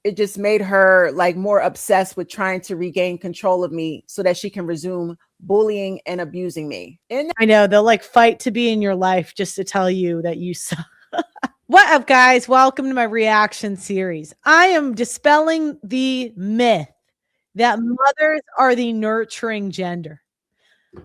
it just made her like more obsessed with trying to regain control of me so that she can resume bullying and abusing me. And I know they'll like fight to be in your life just to tell you that you suck. What up, guys? Welcome to my reaction series. I am dispelling the myth that mothers are the nurturing gender.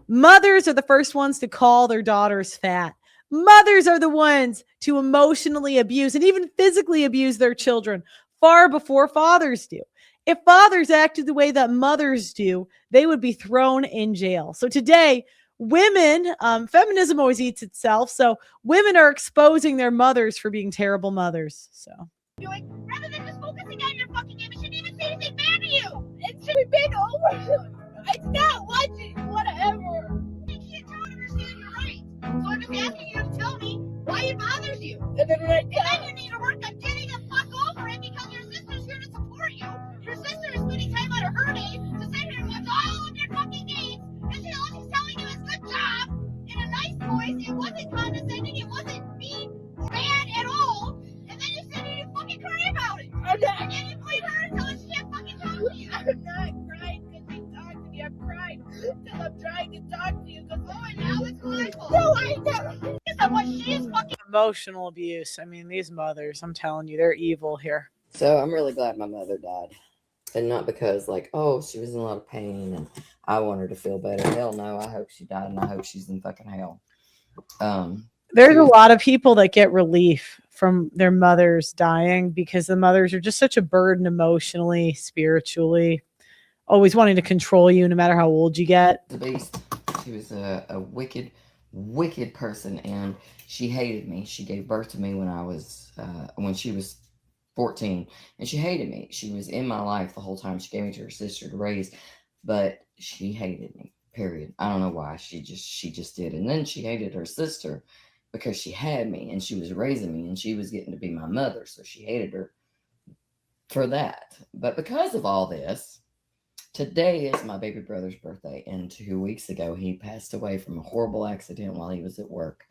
Mothers are the first ones to call their daughters fat. Mothers are the ones to emotionally abuse and even physically abuse their children far before fathers do. If fathers acted the way that mothers do, they would be thrown in jail. So today, women, feminism always eats itself. So women are exposing their mothers for being terrible mothers. So rather than just focusing on your fucking game, it shouldn't even say anything bad to you. It should have been over. It's not watching, whatever. You can't tell and understand your rights. So I'm just asking you to tell me why it bothers you. And then you need to work on getting the fuck over it because your sister's here to support you. Your sister is spending time out of her day to sit here and watch all of your fucking games. And all she's telling you is good job in a nice voice. It wasn't condescending. It wasn't mean or bad at all. And then you sit here and fucking cry about it. And then you blame her until she can't fucking talk to you. I'm not crying because you talk to me. I'm crying because I'm trying to talk to you. Because now it's my fault. No, I never. Because what she is fucking emotional abuse. I mean, these mothers, I'm telling you, they're evil here. So I'm really glad my mother died. And not because, like, oh, she was in a lot of pain and I want her to feel better. Hell no, I hope she died and I hope she's in fucking hell. There's a lot of people that get relief from their mothers dying because the mothers are just such a burden emotionally, spiritually, always wanting to control you no matter how old you get. The beast. She was a wicked, wicked person, and she hated me. She gave birth to me when she was 14, and she hated me. She was in my life the whole time. She gave me to her sister to raise, but she hated me, period. I don't know why. She just did. And then she hated her sister because she had me and she was raising me and she was getting to be my mother, so she hated her for that. But because of all this, today is my baby brother's birthday, and 2 weeks ago he passed away from a horrible accident while he was at work.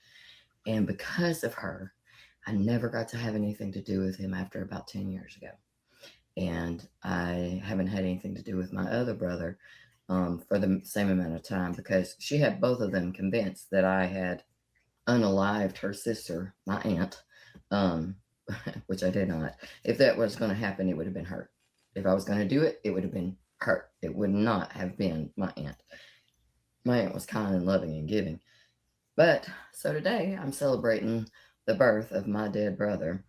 And because of her, I never got to have anything to do with him after about 10 years ago. And I haven't had anything to do with my other brother for the same amount of time because she had both of them convinced that I had unalived her sister, my aunt, which I did not. If that was going to happen, it would have been her. If I was going to do it, it would have been her. It would not have been my aunt. My aunt was kind and loving and giving. But so today I'm celebrating the birth of my dead brother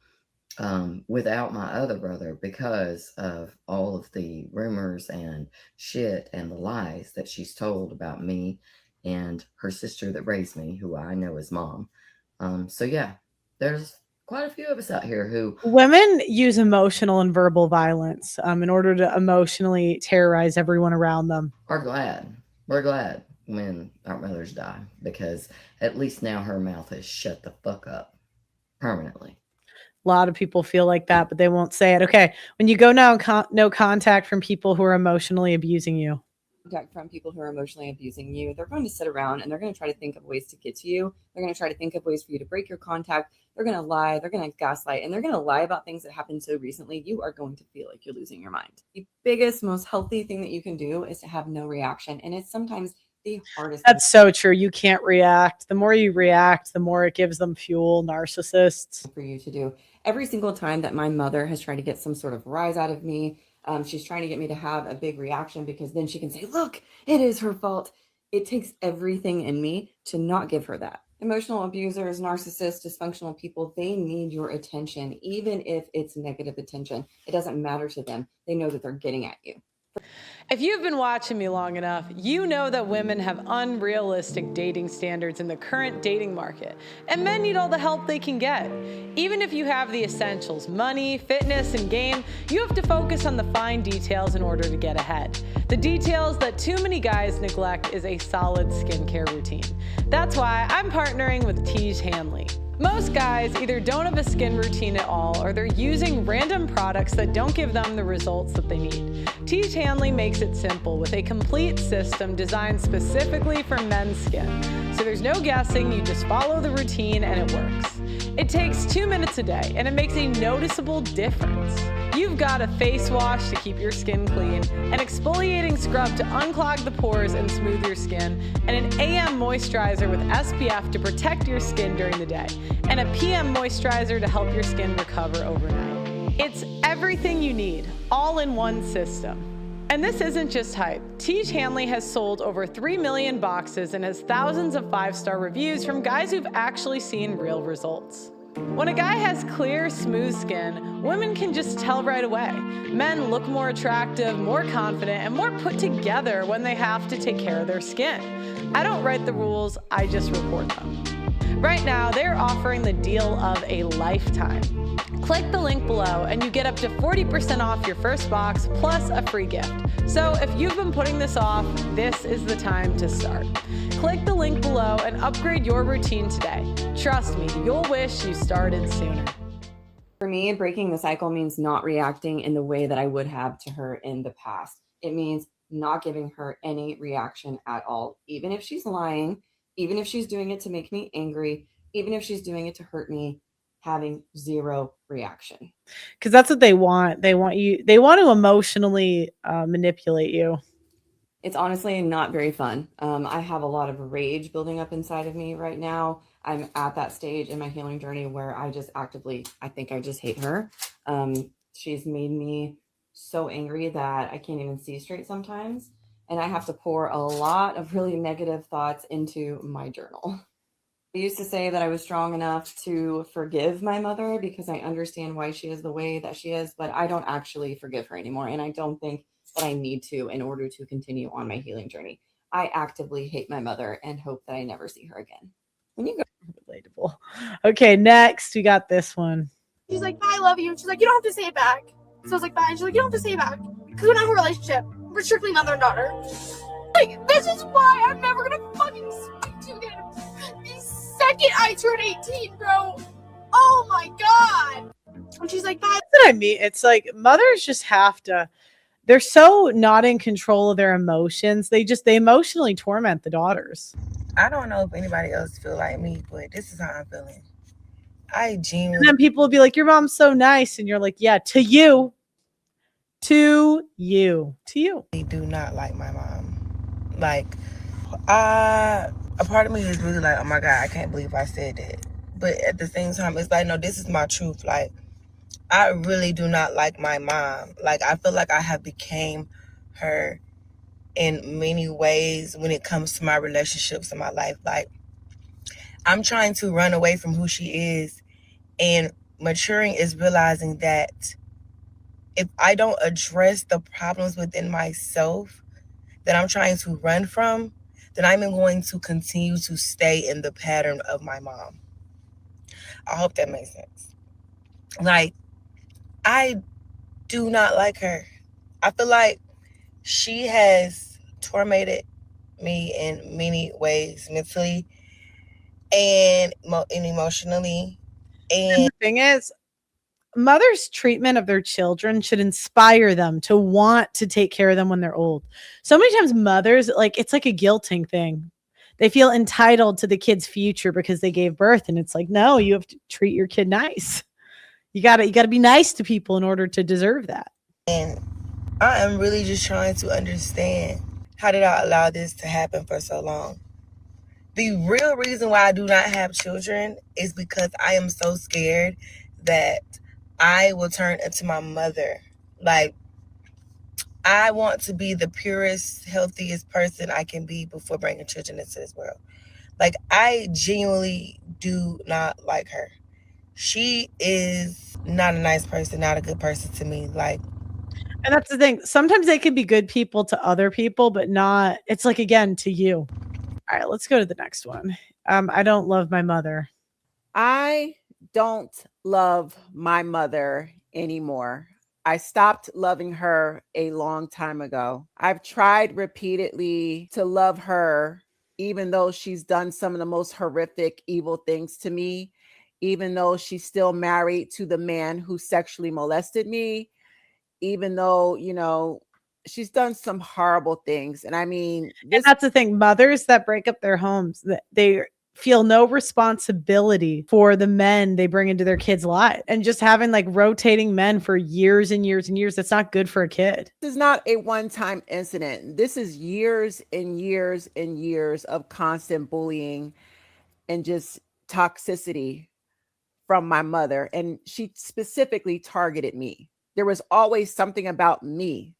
without my other brother because of all of the rumors and shit and the lies that she's told about me and her sister that raised me, who I know is mom. So yeah, there's quite a few of us out here who... Women use emotional and verbal violence in order to emotionally terrorize everyone around them. We're glad when our mothers die because at least now her mouth has shut the fuck up permanently. A lot of people feel like that, but they won't say it. Okay, when you go now, no contact from people who are emotionally abusing you. From people who are emotionally abusing you, they're going to sit around and they're going to try to think of ways to get to you. They're going to try to think of ways for you to break your contact. They're going to lie. They're going to gaslight, and they're going to lie about things that happened so recently. You are going to feel like you're losing your mind. The biggest, most healthy thing that you can do is to have no reaction. And it's sometimes the hardest. That's so true. You can't react. The more you react, the more it gives them fuel. Narcissists. For you to do. Every single time that my mother has tried to get some sort of rise out of me, she's trying to get me to have a big reaction because then she can say, look, it is her fault. It takes everything in me to not give her that. Emotional abusers, narcissists, dysfunctional people, they need your attention, even if it's negative attention. It doesn't matter to them. They know that they're getting at you. If you've been watching me long enough, you know that women have unrealistic dating standards in the current dating market, and men need all the help they can get. Even if you have the essentials, money, fitness, and game, you have to focus on the fine details in order to get ahead. The details that too many guys neglect is a solid skincare routine. That's why I'm partnering with Tiege Hanley. Most guys either don't have a skin routine at all, or they're using random products that don't give them the results that they need. Tiege Hanley makes it simple with a complete system designed specifically for men's skin. So there's no guessing, you just follow the routine and it works. It takes 2 minutes a day and it makes a noticeable difference. you've got a face wash to keep your skin clean, an exfoliating scrub to unclog the pores and smooth your skin, and an AM moisturizer with SPF to protect your skin during the day, and a PM moisturizer to help your skin recover overnight. It's everything you need, all in one system. And this isn't just hype. Tiege Hanley has sold over 3 million boxes and has thousands of 5-star reviews from guys who've actually seen real results. When a guy has clear, smooth skin, women can just tell right away. Men look more attractive, more confident, and more put together when they have to take care of their skin. I don't write the rules, I just report them. Right now, they're offering the deal of a lifetime. Click the link below and you get up to 40% off your first box plus a free gift. So if you've been putting this off, this is the time to start. Click the link below and upgrade your routine today. Trust me, you'll wish you started sooner. For me, breaking the cycle means not reacting in the way that I would have to her in the past. It means not giving her any reaction at all, even if she's lying, even if she's doing it to make me angry, even if she's doing it to hurt me, having zero reaction. Because that's what they want. They want to emotionally manipulate you. It's honestly not very fun. I have a lot of rage building up inside of me right now. I'm at that stage in my healing journey where I just I think I just hate her. She's made me so angry that I can't even see straight sometimes. And I have to pour a lot of really negative thoughts into my journal. I used to say that I was strong enough to forgive my mother because I understand why she is the way that she is, but I don't actually forgive her anymore. And I don't think that I need to in order to continue on my healing journey. I actively hate my mother and hope that I never see her again. When you go Relatable. Okay, next we got this one. She's like, I love you. And she's like, you don't have to say it back. So I was like, bye. And she's like, you don't have to say it back. Because when I have a relationship, we're strictly mother and daughter. Like, this is why I'm never going to fucking speak to you again. The second I turn 18, bro. Oh my God. And she's like, bye. That's what I mean. It's like mothers just have to, they're so not in control of their emotions. They emotionally torment the daughters. I don't know if anybody else feel like me, but this is how I'm feeling. I genuinely. And then people will be like, your mom's so nice. And you're like, yeah, to you. To you. To you. I do not like my mom. Like, a part of me is really like, oh my God, I can't believe I said that. But at the same time, it's like, no, this is my truth. Like, I really do not like my mom. Like, I feel like I have became her in many ways when it comes to my relationships in my life. Like, I'm trying to run away from who she is, and maturing is realizing that if I don't address the problems within myself that I'm trying to run from, then I'm going to continue to stay in the pattern of my mom. I hope that makes sense. Like, I do not like her. I feel like she has tormented me in many ways, mentally and emotionally. And the thing is, mothers' treatment of their children should inspire them to want to take care of them when they're old. So many times mothers, like, it's like a guilting thing. They feel entitled to the kid's future because they gave birth. And it's like, no, you have to treat your kid nice. You gotta be nice to people in order to deserve that. And I am really just trying to understand, how did I allow this to happen for so long? The real reason why I do not have children is because I am so scared that I will turn into my mother. Like, I want to be the purest, healthiest person I can be before bringing children into this world. Like, I genuinely do not like her. She is not a nice person, not a good person to me. Like, and that's the thing. Sometimes they can be good people to other people, but not, it's like, again, to you. All right, let's go to the next one. I don't love my mother. I don't love my mother anymore. I stopped loving her a long time ago. I've tried repeatedly to love her, even though she's done some of the most horrific, evil things to me, even though she's still married to the man who sexually molested me, even though, you know, she's done some horrible things. And I mean, And that's the thing. Mothers that break up their homes, that they feel no responsibility for the men they bring into their kids' lives, and just having like rotating men for years and years and years. That's not good for a kid. This is not a one-time incident. This is years and years and years of constant bullying and just toxicity from my mother. And she specifically targeted me. There was always something about me.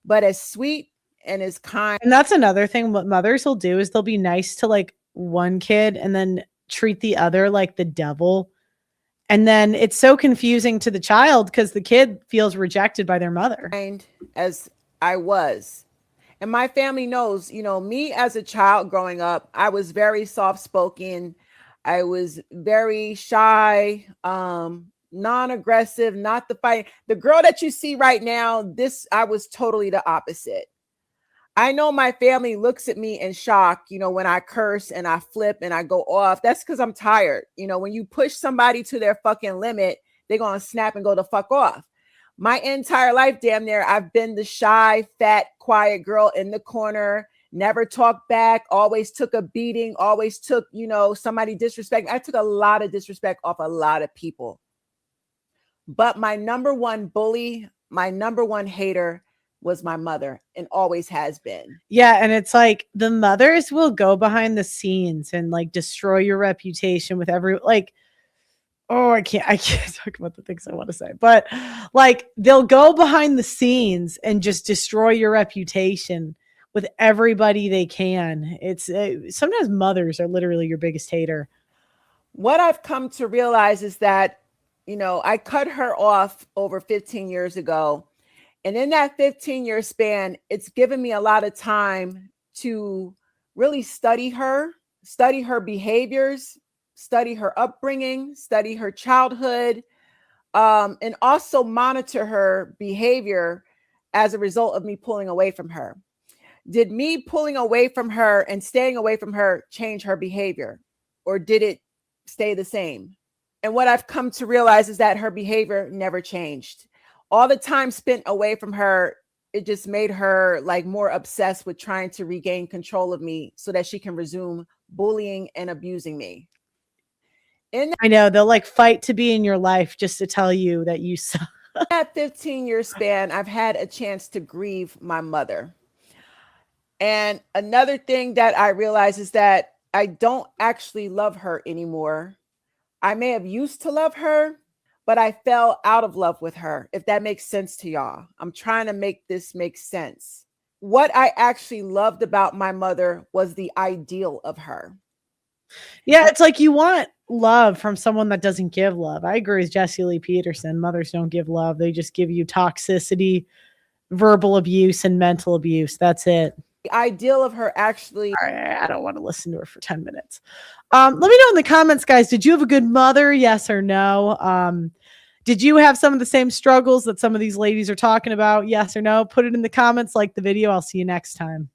But as sweet and as kind. And that's another thing. What mothers will do is they'll be nice to like one kid and then treat the other like the devil. And then it's so confusing to the child because the kid feels rejected by their mother. As I was. And my family knows, me as a child growing up, I was very soft-spoken. I was very shy, non-aggressive, not the fight. The girl that you see right now, I was totally the opposite. I know my family looks at me in shock, when I curse and I flip and I go off. That's because I'm tired. When you push somebody to their fucking limit, they're going to snap and go the fuck off. My entire life, damn near, I've been the shy, fat, quiet girl in the corner, never talked back, always took a beating, always took, somebody disrespect. I took a lot of disrespect off a lot of people. But my number one bully, my number one hater was my mother and always has been. Yeah. And it's like the mothers will go behind the scenes and like destroy your reputation with I can't talk about the things I want to say, but like they'll go behind the scenes and just destroy your reputation with everybody they can. It's sometimes mothers are literally your biggest hater. What I've come to realize is that, I cut her off over 15 years ago. And in that 15-year span, it's given me a lot of time to really study her behaviors, study her upbringing, study her childhood, and also monitor her behavior as a result of me pulling away from her. Did me pulling away from her and staying away from her change her behavior, or did it stay the same? And what I've come to realize is that her behavior never changed. All the time spent away from her, it just made her like more obsessed with trying to regain control of me so that she can resume bullying and abusing me. I know they'll like fight to be in your life just to tell you that you suck. That 15-year span, I've had a chance to grieve my mother. And another thing that I realize is that I don't actually love her anymore. I may have used to love her, but I fell out of love with her, if that makes sense to y'all. I'm trying to make this make sense. What I actually loved about my mother was the ideal of her. Yeah, it's like you want love from someone that doesn't give love. I agree with Jesse Lee Peterson. Mothers don't give love. They just give you toxicity, verbal abuse, and mental abuse. That's it. The ideal of her actually. I don't want to listen to her for 10 minutes. Let me know in the comments, guys. Did you have a good mother? Yes or no? Did you have some of the same struggles that some of these ladies are talking about? Yes or no? Put it in the comments, like the video. I'll see you next time.